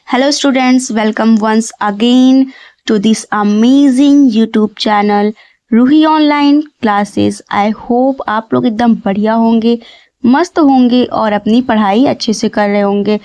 Hello students, welcome once again to this amazing YouTube channel Ruhi online classes. I hope आप लोग एकदम बढ़िया होंगे, मस्त होंगे और अपनी पढ़ाई अच्छे से कर रहे होंगे।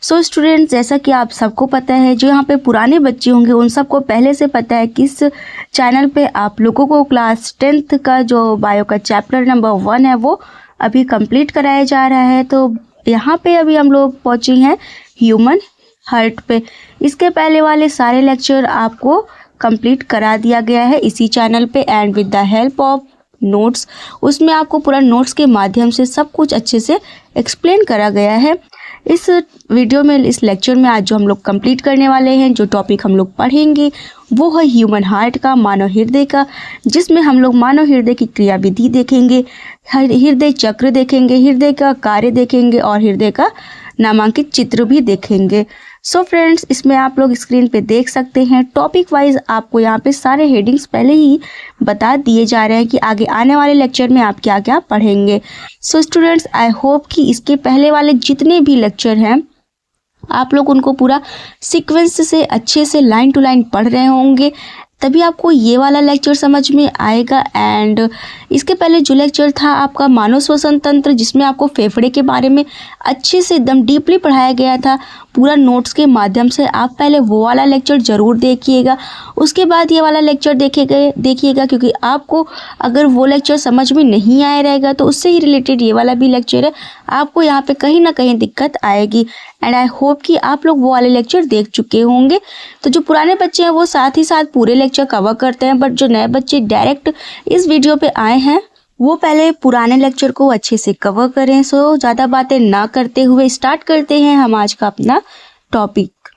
सो स्टूडेंट्स, जैसा कि आप सबको पता है, जो यहाँ पे पुराने बच्चे होंगे उन सबको पहले से पता है कि इस चैनल पे आप लोगों को क्लास 10th का जो बायो का चैप्टर नंबर 1 है वो अभी कंप्लीट कराया जा रहा है। तो यहाँ पे अभी हम लोग पहुँचे हैं ह्यूमन हार्ट पे। इसके पहले वाले सारे लेक्चर आपको कंप्लीट करा दिया गया है इसी चैनल पे and with the help of notes. उसमें आपको पूरा नोट्स के माध्यम से सब कुछ अच्छे से एक्सप्लेन करा गया है। इस वीडियो में, इस लेक्चर में आज जो हम लोग कंप्लीट करने वाले हैं, जो टॉपिक हम लोग पढ़ेंगे वो है ह्यूमन हार्ट का, मानव हृदय का, जिसमें हम लोग मानव हृदय की क्रिया विधि देखेंगे, हृदय चक्र देखेंगे, हृदय का कार्य देखेंगे और हृदय का नामांकित चित्र भी देखेंगे। सो फ्रेंड्स, इसमें आप लोग स्क्रीन पे देख सकते हैं टॉपिक वाइज आपको यहाँ पे सारे हेडिंग्स पहले ही बता दिए जा रहे हैं कि आगे आने वाले लेक्चर में आप क्या क्या पढ़ेंगे। सो स्टूडेंट्स, आई होप कि इसके पहले वाले जितने भी लेक्चर हैं आप लोग उनको पूरा सीक्वेंस से अच्छे से लाइन टू लाइन पढ़ रहे होंगे, तभी आपको ये वाला लेक्चर समझ में आएगा। एंड इसके पहले जो लेक्चर था आपका मानव श्वसन तंत्र, जिसमें आपको फेफड़े के बारे में अच्छे से एकदम डीपली पढ़ाया गया था पूरा नोट्स के माध्यम से, आप पहले वो वाला लेक्चर ज़रूर देखिएगा। उसके बाद ये वाला लेक्चर देखिएगा, क्योंकि आपको अगर वो लेक्चर समझ में नहीं आया रहेगा तो उससे ही रिलेटेड ये वाला भी लेक्चर है, आपको यहाँ पे कहीं ना कहीं दिक्कत आएगी। एंड आई होप कि आप लोग वो वाले लेक्चर देख चुके होंगे। तो जो पुराने बच्चे हैं वो साथ ही साथ पूरे लेक्चर कवर करते हैं, बट जो नए बच्चे डायरेक्ट इस वीडियो पे आए हैं वो पहले पुराने लेक्चर को अच्छे से कवर करें। सो ज़्यादा बातें ना करते हुए स्टार्ट करते हैं हम आज का अपना टॉपिक।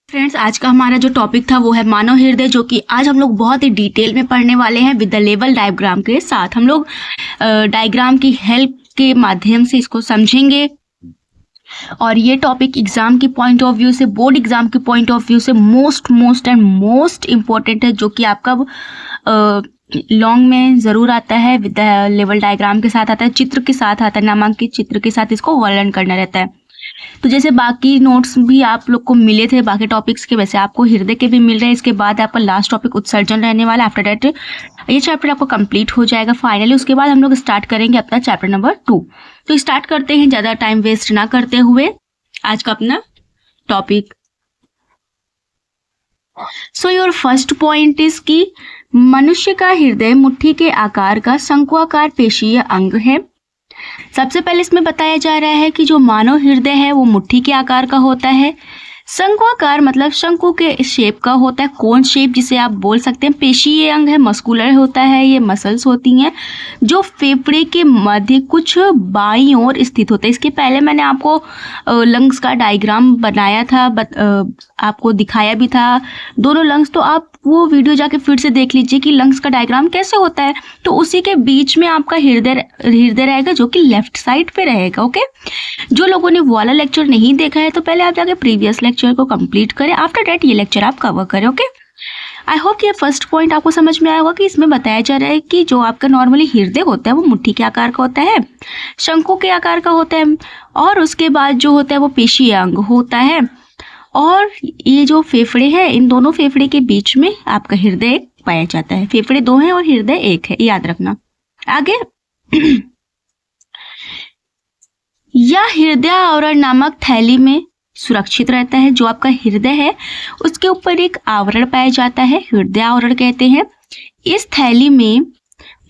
फ्रेंड्स, आज का हमारा जो टॉपिक था वो है मानव हृदय, जो कि आज हम लोग बहुत ही डिटेल में पढ़ने वाले हैं विद द लेवल डायग्राम के साथ। हम लोग डायग्राम की हेल्प के माध्यम से इसको समझेंगे और ये टॉपिक एग्जाम की पॉइंट ऑफ व्यू से, बोर्ड एग्जाम की पॉइंट ऑफ व्यू से मोस्ट इम्पोर्टेंट है, जो कि आपका लॉन्ग में ज़रूर आता है, विद द लेवल डायग्राम के साथ आता है, चित्र के साथ आता है, नामांकित चित्र के साथ इसको वर्णन करना रहता है। तो जैसे बाकी नोट्स भी आप लोग को मिले थे बाकी टॉपिक्स के, वैसे आपको हृदय के भी मिल रहे हैं। इसके बाद आपका लास्ट टॉपिक उत्सर्जन रहने वाला। आफ्टर दैट ये चैप्टर आपको कंप्लीट हो जाएगा फाइनली। उसके बाद हम लोग स्टार्ट करेंगे अपना चैप्टर नंबर 2। तो स्टार्ट करते हैं ज़्यादा टाइम वेस्ट ना करते हुए आज का अपना topic. So your first point is कि मनुष्य का हृदय मुट्ठी के आकार का शंकुआकार पेशीय अंग है। सबसे पहले इसमें बताया जा रहा है कि जो मानव हृदय है वो मुट्ठी के आकार का होता है। शंकुआकार मतलब शंकु के शेप का होता है, कोन शेप जिसे आप बोल सकते हैं। पेशीय अंग है, मस्कुलर होता है, ये मसल्स होती हैं जो फेफड़े के मध्य कुछ बाईं ओर स्थित होते हैं। इसके पहले मैंने आपको लंग्स का डायग्राम बनाया था, आपको दिखाया भी था दोनों लंग्स, तो आप वो वीडियो जाके फिर से देख लीजिए कि लंग्स का डायग्राम कैसे होता है। तो उसी के बीच में आपका हृदय रहेगा, जो कि लेफ्ट साइड पे रहेगा। ओके, जो लोगों ने वो वाला लेक्चर नहीं देखा है तो पहले आप जाके प्रीवियस लेक्चर को कंप्लीट करें, आफ्टर दैट ये लेक्चर आप कवर करें। ओके, आई होप कि ये फर्स्ट पॉइंट आपको समझ में आया होगा कि इसमें बताया जा रहा है कि जो आपका नॉर्मली हृदय होता है वो मुट्ठी के आकार का होता है, शंकु के आकार का होता है, और उसके बाद जो होता है वो पेशीय अंग होता है। और ये जो फेफड़े हैं, इन दोनों फेफड़े के बीच में आपका हृदय पाया जाता है। फेफड़े 2 हैं और हृदय 1 है, याद रखना। आगे यह हृदय आवरण नामक थैली में सुरक्षित रहता है। जो आपका हृदय है उसके ऊपर एक आवरण पाया जाता है, हृदय आवरण कहते हैं। इस थैली में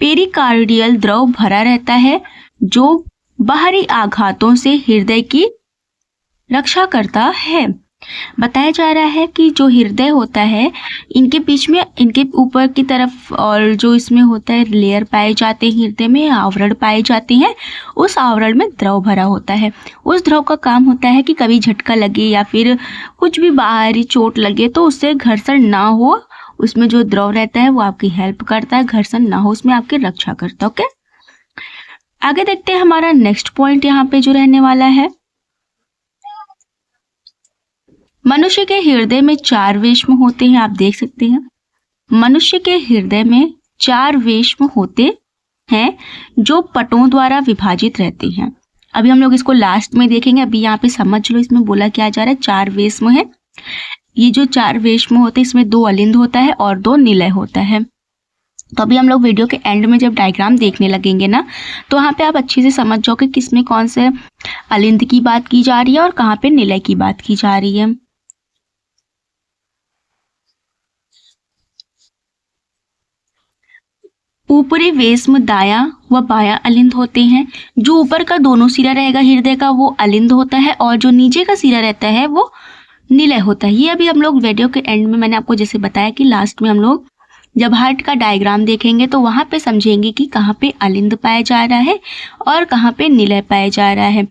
पेरिकार्डियल द्रव भरा रहता है जो बाहरी आघातों से हृदय की रक्षा करता है। बताया जा रहा है कि जो हृदय होता है इनके बीच में, इनके ऊपर की तरफ और जो इसमें होता है लेयर पाए जाते हैं, हृदय में आवरण पाए जाते हैं। उस आवरण में द्रव भरा होता है। उस द्रव का काम होता है कि कभी झटका लगे या फिर कुछ भी बाहरी चोट लगे तो उससे घर्षण ना हो, उसमें जो द्रव रहता है वो आपकी हेल्प करता है, घर्षण ना हो उसमें आपकी रक्षा करता है। ओके, आगे देखते हैं हमारा नेक्स्ट पॉइंट यहाँ पे जो रहने वाला है। मनुष्य के हृदय में 4 वेश्म होते हैं, आप देख सकते हैं। मनुष्य के हृदय में 4 वेश्म होते हैं जो पटों द्वारा विभाजित रहते हैं। अभी हम लोग इसको लास्ट में देखेंगे, अभी यहाँ पे समझ लो इसमें बोला क्या जा रहा है। 4 वेश्म है ये जो 4 वेश्म होते हैं इसमें 2 अलिंद होता है और 2 निलय होता है। तो अभी हम लोग वीडियो के एंड में जब डायग्राम देखने लगेंगे ना, तो वहाँ पे आप अच्छे से समझ जाओ कि किसमें कौन से अलिंद की बात की जा रही है और कहाँ पे निलय की बात की जा रही है। ऊपरी वेश्म दाया व बाया अलिंद होते हैं। जो ऊपर का दोनों सिरा रहेगा हृदय का वो अलिंद होता है और जो नीचे का सिरा रहता है वो निलय होता है। ये अभी हम लोग वीडियो के एंड में मैंने आपको जैसे बताया कि लास्ट में हम लोग जब हार्ट का डायग्राम देखेंगे तो वहाँ पे समझेंगे कि कहाँ पे अलिंद पाया जा रहा है और कहाँ पे निलय पाया जा रहा है,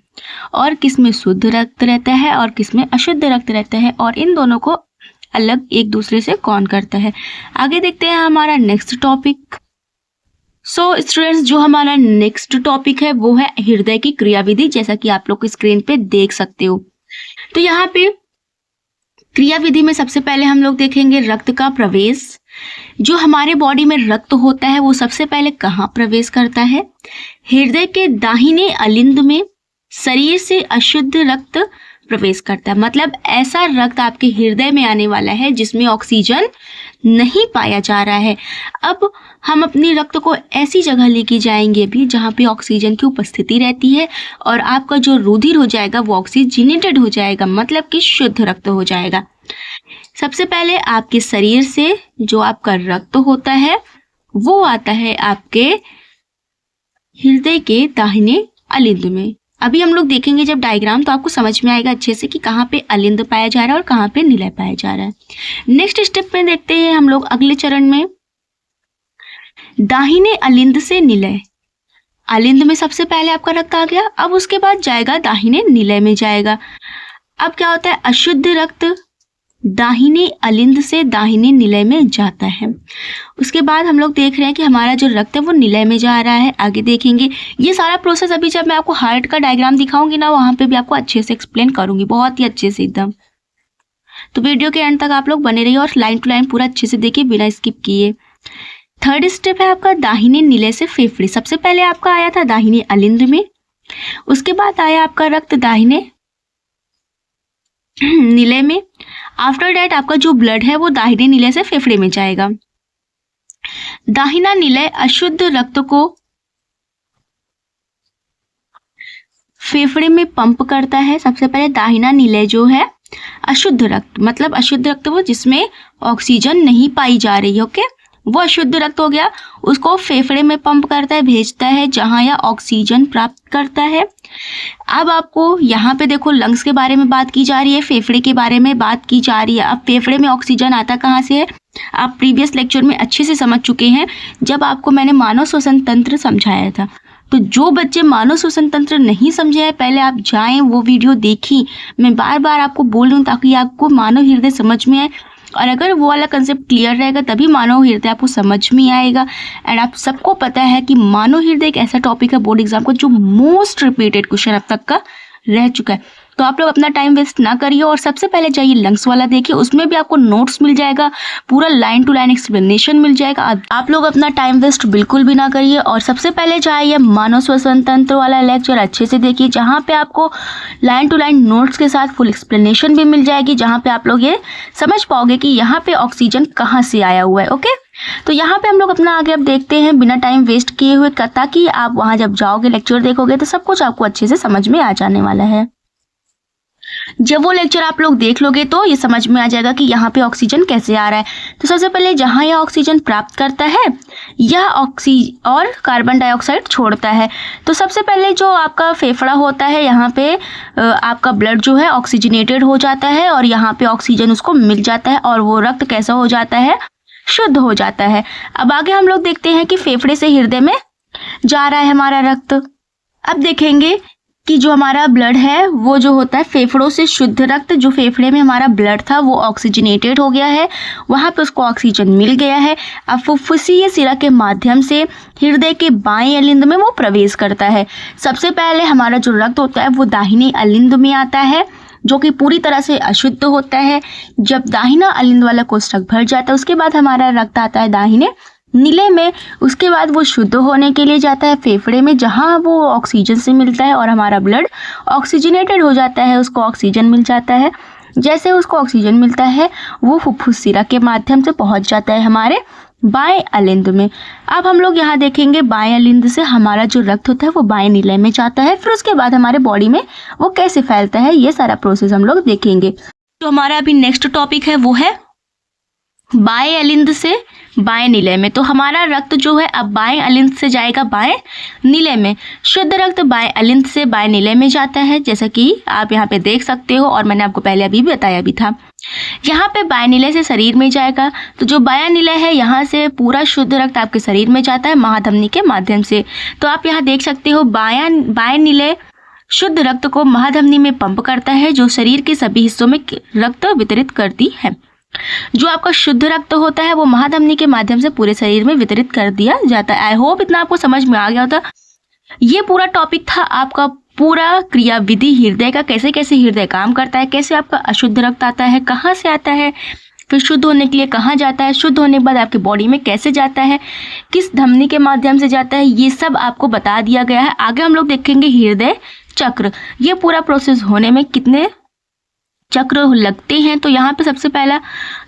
और किसमें शुद्ध रक्त रहता है और किसमें अशुद्ध रक्त रहता है, और इन दोनों को अलग एक दूसरे से कौन करता है। आगे देखते हैं हमारा नेक्स्ट टॉपिक। सो स्टूडेंट्स, जो हमारा नेक्स्ट टॉपिक है वो है हृदय की क्रियाविधि, जैसा कि आप लोग स्क्रीन पे देख सकते हो। तो यहाँ पे क्रियाविधि में सबसे पहले हम लोग देखेंगे रक्त का प्रवेश। जो हमारे बॉडी में रक्त होता है वो सबसे पहले कहाँ प्रवेश करता है? हृदय के दाहिने अलिंद में शरीर से अशुद्ध रक्त प्रवेश करता है। मतलब ऐसा रक्त आपके हृदय में आने वाला है जिसमें ऑक्सीजन नहीं पाया जा रहा है। अब हम अपने रक्त को ऐसी जगह लेके जाएंगे भी जहाँ पे ऑक्सीजन की उपस्थिति रहती है और आपका जो रुधिर हो जाएगा वो ऑक्सीजनेटेड हो जाएगा, मतलब कि शुद्ध रक्त हो जाएगा। सबसे पहले आपके शरीर से जो आपका रक्त होता है वो आता है आपके हृदय के दाहिने अलिंद में। अभी हम लोग देखेंगे जब डायग्राम तो आपको समझ में आएगा अच्छे से कि कहाँ पे अलिंद पाया जा रहा है और कहाँ पे निलय पाया जा रहा है। नेक्स्ट स्टेप में देखते हैं हम लोग अगले चरण में दाहिने अलिंद से निलय। अलिंद में सबसे पहले आपका रक्त आ गया, अब उसके बाद जाएगा दाहिने निलय में जाएगा। अब क्या होता है? अशुद्ध रक्त दाहिने अलिंद से दाहिने निलय में जाता है। उसके बाद हम लोग देख रहे हैं कि हमारा जो रक्त है वो निलय में जा रहा है। आगे देखेंगे ये सारा प्रोसेस अभी जब मैं आपको हार्ट का डायग्राम दिखाऊंगी ना वहां पे भी आपको अच्छे से एक्सप्लेन करूंगी, बहुत ही अच्छे से एकदम। तो वीडियो के एंड तक आप लोग बने रहिए और लाइन टू लाइन पूरा अच्छे से देखिए बिना स्किप किए। थर्ड स्टेप है आपका दाहिने निलय से फेफड़े। सबसे पहले आपका आया था दाहिने अलिंद में, उसके बाद आया आपका रक्त दाहिने निलय में। आफ्टर डेट आपका जो ब्लड है वो दाहिने निलय से फेफड़े में जाएगा। दाहिना निलय अशुद्ध रक्त को फेफड़े में पंप करता है। सबसे पहले दाहिना निलय जो है अशुद्ध रक्त, मतलब अशुद्ध रक्त वो जिसमें ऑक्सीजन नहीं पाई जा रही है, ओके, वो अशुद्ध रक्त हो गया, उसको फेफड़े में पंप करता है, भेजता है जहां यह ऑक्सीजन प्राप्त करता है। अब आपको यहाँ पे देखो लंग्स के बारे में बात की जा रही है, फेफड़े के बारे में बात की जा रही है। अब फेफड़े में ऑक्सीजन आता कहाँ से है? आप प्रीवियस लेक्चर में अच्छे से समझ चुके हैं जब आपको मैंने मानव श्वसन तंत्र समझाया था। तो जो बच्चे मानव श्वसन तंत्र नहीं समझे हैं पहले आप जाएं वो वीडियो देखी। मैं बार बार आपको बोल रही हूँ ताकि आपको मानव हृदय समझ में आए, और अगर वो वाला कंसेप्ट क्लियर रहेगा तभी मानव हृदय आपको समझ में आएगा। एंड आप सबको पता है कि मानव हृदय एक ऐसा टॉपिक है बोर्ड एग्जाम का जो मोस्ट रिपीटेड क्वेश्चन अब तक का रह चुका है। तो आप लोग अपना टाइम वेस्ट ना करिए और सबसे पहले जाइए लंग्स वाला देखिए, उसमें भी आपको नोट्स मिल जाएगा, पूरा लाइन टू लाइन एक्सप्लेनेशन मिल जाएगा। आप लोग अपना टाइम वेस्ट बिल्कुल भी ना करिए और सबसे पहले जाइए मानव श्वसन तंत्र वाला लेक्चर अच्छे से देखिए, जहाँ पे आपको लाइन टू लाइन नोट्स के साथ फुल एक्सप्लेनेशन भी मिल जाएगी, जहाँ पे आप लोग ये समझ पाओगे कि यहाँ पे ऑक्सीजन कहाँ से आया हुआ है। ओके, तो यहाँ पे हम लोग अपना आगे अब देखते हैं बिना टाइम वेस्ट किए हुए, ताकि आप वहाँ जब जाओगे लेक्चर देखोगे तो सब कुछ आपको अच्छे से समझ में आ जाने वाला है। जब वो लेक्चर आप लोग देख लोगे तो ये समझ में आ जाएगा कि यहाँ पे ऑक्सीजन कैसे आ रहा है। तो सबसे पहले जहाँ यह ऑक्सीजन प्राप्त करता है यह ऑक्सीजन और कार्बन डाइऑक्साइड छोड़ता है। तो सबसे पहले जो आपका फेफड़ा होता है यहाँ पे आपका ब्लड जो है ऑक्सीजनेटेड हो जाता है और यहाँ पे ऑक्सीजन उसको मिल जाता है और वो रक्त कैसा हो जाता है? शुद्ध हो जाता है। अब आगे हम लोग देखते हैं कि फेफड़े से हृदय में जा रहा है हमारा रक्त। अब देखेंगे कि जो हमारा ब्लड है वो जो होता है फेफड़ों से शुद्ध रक्त, जो फेफड़े में हमारा ब्लड था वो ऑक्सीजनेटेड हो गया है, वहाँ पे उसको ऑक्सीजन मिल गया है। अब फुफ्फुसीय सिरा के माध्यम से हृदय के बाएं अलिंद में वो प्रवेश करता है। सबसे पहले हमारा जो रक्त होता है वो दाहिने अलिंद में आता है जो कि पूरी तरह से अशुद्ध होता है। जब दाहिना अलिंद वाला कोष्ठक भर जाता है उसके बाद हमारा रक्त आता है दाहिने नीले में, उसके बाद वो शुद्ध होने के लिए जाता है फेफड़े में जहाँ वो ऑक्सीजन से मिलता है और हमारा ब्लड ऑक्सीजनेटेड हो जाता है, उसको ऑक्सीजन मिल जाता है। जैसे उसको ऑक्सीजन मिलता है वो फुफ्फुस शिरा के माध्यम से पहुंच जाता है हमारे बाएं अलिंद में। अब हम लोग यहाँ देखेंगे बाएं अलिंद से हमारा जो रक्त होता है वो बाएं निलय में जाता है, फिर उसके बाद हमारे बॉडी में वो कैसे फैलता है ये सारा प्रोसेस हम लोग देखेंगे। तो हमारा अभी नेक्स्ट टॉपिक है वो है बाएं अलिंद से बाएं निलय में। तो हमारा रक्त जो है अब बाएं अलिंद से जाएगा बाएं निलय में। शुद्ध रक्त बाएं अलिंद से बाएं निलय में जाता है, जैसा कि आप यहाँ पे देख सकते हो और मैंने आपको पहले अभी भी बताया भी था। यहाँ पे बाएं निलय से शरीर में जाएगा, तो जो बायां निलय है यहाँ से पूरा शुद्ध रक्त आपके शरीर में जाता है महाधमनी के माध्यम से। तो आप यहाँ देख सकते हो बाएं निलय शुद्ध रक्त को महाधमनी में पंप करता है, जो शरीर के सभी हिस्सों में रक्त वितरित करती है। जो आपका शुद्ध रक्त होता है वो महाधमनी के माध्यम से पूरे शरीर में वितरित कर दिया जाता है। आई होप इतना आपको समझ में आ गया होता। ये पूरा टॉपिक था आपका पूरा क्रिया विधि हृदय का, कैसे कैसे हृदय काम करता है, कैसे आपका अशुद्ध रक्त आता है, कहाँ से आता है, फिर शुद्ध होने के लिए कहाँ जाता है, शुद्ध होने के बाद आपके बॉडी में कैसे जाता है, किस धमनी के माध्यम से जाता है, ये सब आपको बता दिया गया है। आगे हम लोग देखेंगे हृदय चक्र। ये पूरा प्रोसेस होने में कितने चक्र लगते हैं। तो यहाँ पे सबसे पहला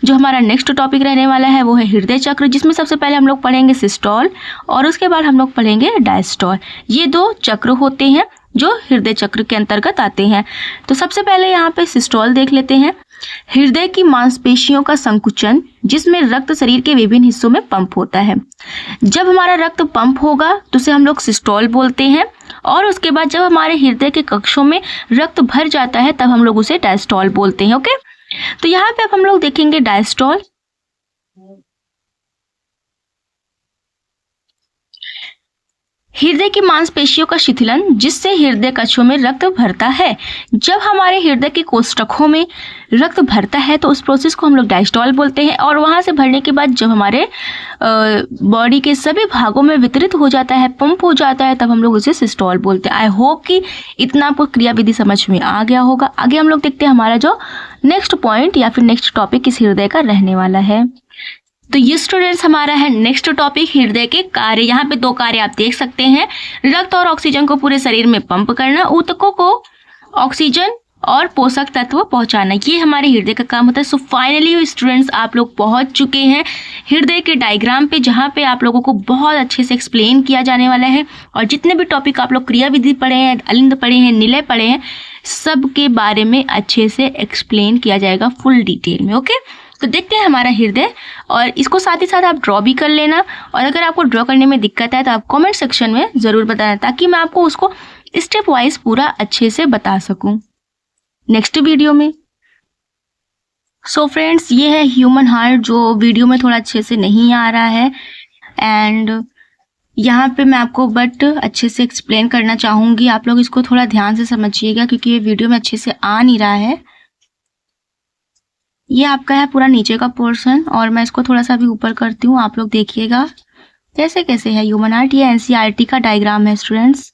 जो हमारा नेक्स्ट टॉपिक रहने वाला है वो है हृदय चक्र, जिसमें सबसे पहले हम लोग पढ़ेंगे सिस्टोल और उसके बाद हम लोग पढ़ेंगे डायस्टोल। ये दो चक्र होते हैं जो हृदय चक्र के अंतर्गत आते हैं। तो सबसे पहले यहाँ पे सिस्टोल देख लेते हैं। हृदय की मांसपेशियों का संकुचन, जिसमें रक्त शरीर के विभिन्न हिस्सों में पंप होता है। जब हमारा रक्त पंप होगा तो उसे हम लोग सिस्टोल बोलते हैं, और उसके बाद जब हमारे हृदय के कक्षों में रक्त भर जाता है तब हम लोग उसे डायस्टोल बोलते हैं। ओके, तो यहाँ पे अब हम लोग देखेंगे डायस्टोल। हृदय की मांसपेशियों का शिथिलन, जिससे हृदय कक्षों में रक्त भरता है। जब हमारे हृदय के कोष्ठकों में रक्त भरता है तो उस प्रोसेस को हम लोग डायस्टोल बोलते हैं, और वहां से भरने के बाद जब हमारे बॉडी के सभी भागों में वितरित हो जाता है, पंप हो जाता है, तब हम लोग उसे सिस्टोल बोलते हैं। आई होप कि इतना आपको क्रिया विधि समझ में आ गया होगा। आगे हम लोग देखते हैं हमारा जो नेक्स्ट पॉइंट या फिर नेक्स्ट टॉपिक किस हृदय का रहने वाला है। तो ये स्टूडेंट्स हमारा है नेक्स्ट टॉपिक हृदय के कार्य। यहाँ पे दो कार्य आप देख सकते हैं, रक्त और ऑक्सीजन को पूरे शरीर में पंप करना, ऊतकों को ऑक्सीजन और पोषक तत्व पहुंचाना, ये हमारे हृदय का काम होता है। सो फाइनली स्टूडेंट्स आप लोग पहुंच चुके हैं हृदय के डायग्राम पे, जहाँ पे आप लोगों को बहुत अच्छे से एक्सप्लेन किया जाने वाला है, और जितने भी टॉपिक आप लोग क्रिया विधि पढ़े हैं, अलिंद पढ़े हैं, निलय पढ़े हैं, सब के बारे में अच्छे से एक्सप्लेन किया जाएगा फुल डिटेल में। ओके, तो देखते हैं हमारा हृदय, और इसको साथ ही साथ आप ड्रॉ भी कर लेना, और अगर आपको ड्रॉ करने में दिक्कत है तो आप कमेंट सेक्शन में ज़रूर बताना, ताकि मैं आपको उसको स्टेप वाइज पूरा अच्छे से बता सकूं नेक्स्ट वीडियो में। सो फ्रेंड्स, ये है ह्यूमन हार्ट, जो वीडियो में थोड़ा अच्छे से नहीं आ रहा है, एंड यहाँ पे मैं आपको बट अच्छे से एक्सप्लेन करना चाहूँगी। आप लोग इसको थोड़ा ध्यान से समझिएगा, क्योंकि ये वीडियो में अच्छे से आ नहीं रहा है। ये आपका है पूरा नीचे का पोर्शन, और मैं इसको थोड़ा सा अभी ऊपर करती हूँ, आप लोग देखिएगा कैसे कैसे है ह्यूमन हार्ट। ये एनसीईआरटी का डायग्राम है स्टूडेंट्स।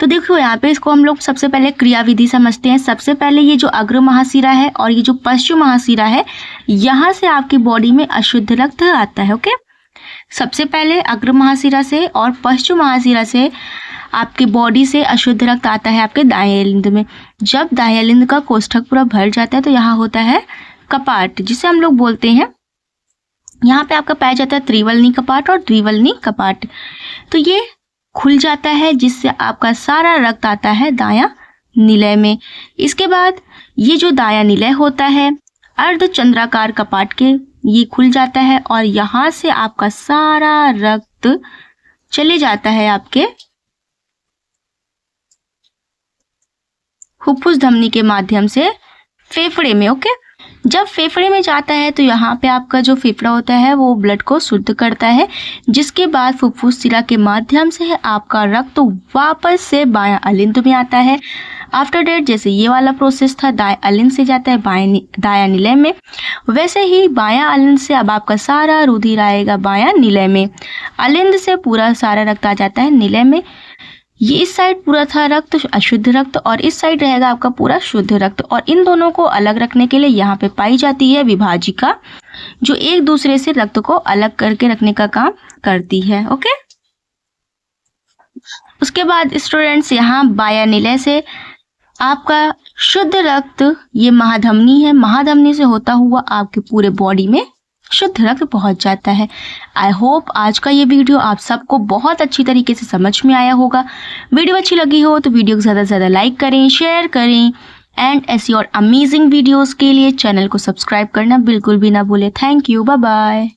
तो देखो यहाँ पे इसको हम लोग सबसे पहले क्रिया विधि समझते हैं। सबसे पहले ये जो अग्र महाशिरा है और ये जो पश्चिम महाशिरा है, यहाँ से आपकी बॉडी में अशुद्ध रक्त आता है। ओके, सबसे पहले अग्र महाशिरा से और पश्चिम महाशिरा से आपके बॉडी से अशुद्ध रक्त आता है आपके दाएं अलिंद में। जब दाएं अलिंद का कोष्ठक पूरा भर जाता है तो यहाँ होता है कपाट, जिसे हम लोग बोलते हैं, यहाँ पे आपका पाया जाता है त्रिवलनी कपाट और द्विवलनी कपाट। तो ये खुल जाता है, जिससे आपका सारा रक्त आता है दायां निलय में। इसके बाद ये जो दायां निलय होता है अर्धचंद्राकार कपाट के, ये खुल जाता है, और यहाँ से आपका सारा रक्त चले जाता है आपके फुफ्फुस धमनी के माध्यम से फेफड़े में। ओके, जब फेफड़े में जाता है तो यहाँ पे आपका जो फेफड़ा होता है वो ब्लड को शुद्ध करता है, जिसके बाद फुफ्फुस शिरा के माध्यम से आपका रक्त वापस से बायां अलिंद में आता है। आफ्टर डेट जैसे ये वाला प्रोसेस था, दाएं अलिंद से जाता है दायां निलय में, वैसे ही बायां अलिंद से अब आपका सारा रुधिर आएगा बायां निलय में। अलिंद से पूरा सारा रक्त आ जाता है निलय में। ये इस साइड पूरा था रक्त अशुद्ध रक्त, और इस साइड रहेगा आपका पूरा शुद्ध रक्त, और इन दोनों को अलग रखने के लिए यहाँ पे पाई जाती है विभाजिका, जो एक दूसरे से रक्त को अलग करके रखने का काम करती है। ओके, उसके बाद स्टूडेंट्स यहाँ बायां निलय से आपका शुद्ध रक्त ये महाधमनी है, महाधमनी से होता हुआ आपके पूरे बॉडी में शुद्ध रक्त पहुंच जाता है। आई होप आज का ये वीडियो आप सबको बहुत अच्छी तरीके से समझ में आया होगा। वीडियो अच्छी लगी हो तो वीडियो को ज़्यादा से ज़्यादा लाइक करें, शेयर करें एंड ऐसी और अमेजिंग वीडियोस के लिए चैनल को सब्सक्राइब करना बिल्कुल भी ना भूलें। Thank you, bye bye.